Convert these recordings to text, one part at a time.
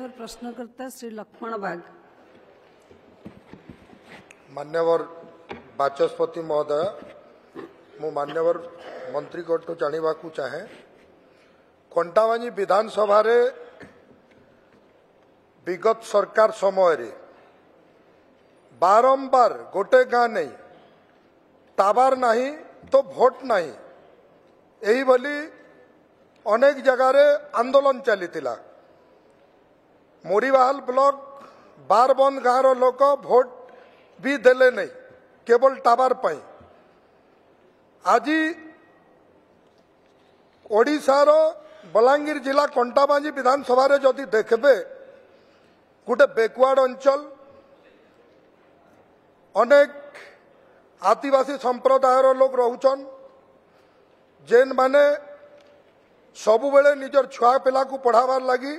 मान्यवर प्रश्नकर्ता श्री लक्ष्मण बाग। मान्यवर बाचस्पति महोदय मु मान्यवर मंत्री को जाना चाहे कंटाबांजी विधानसभा रे विगत सरकार समय रे बारंबार गोटे गाँ नहीं टावर नहीं तो भोट नहीं यही बोली अनेक जगार आंदोलन चली मोरीबाहाल ब्लॉक बारबंद गाँव लोक भोट भी देले नहीं केवल टावर पाई आज ओडिशार बलांगीर जिला कंटाबांजी विधानसभा रे जदि देखबे गोटे बैकवर्ड अंचल अनेक आदिवासी संप्रदायर लोग रोचन जेन माने सबु बेले निजर छुआ पिला को पढ़ावार लगी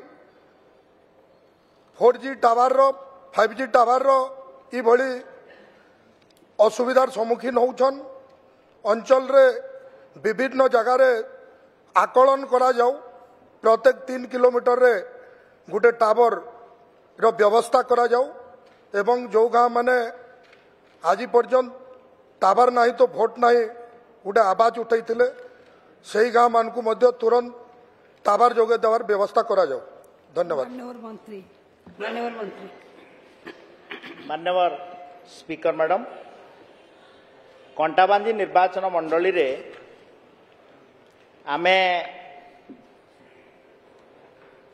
4G टावर 5G टावर इभली असुविधार सम्मुखीन होउछन अंचल रे विभिन्न जगार आकलन करा जाऊ प्रत्येक 3 किलोमीटर रे गोटे टावर रो व्यवस्था करा जाऊ एवं जो गाँ माने आज पर्यंत टावर नहीं तो भोट नहीं गोटे आवाज उठाई से गाँ मान को मध्य तुरंत टावर जोगे देवार व्यवस्था करा जाऊ। धन्यवाद। मान्यवर स्पीकर मैडम कंटाबांजी निर्वाचन मंडली रे आमे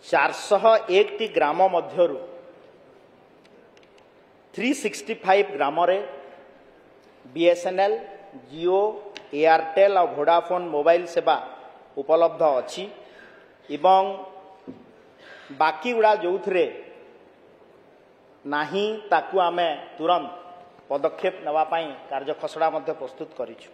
401 टी ग्राम मध्यरु 365 ग्राम रे BSNL जियो एयरटेल और वोडाफोन मोबाइल सेवा उपलब्ध अछि एवं बाकी गुड़ा जो थे नाही ताकू आमे तुरंत पदक्षेप नवा पाई कार्य खसड़ा प्रस्तुत करिछु।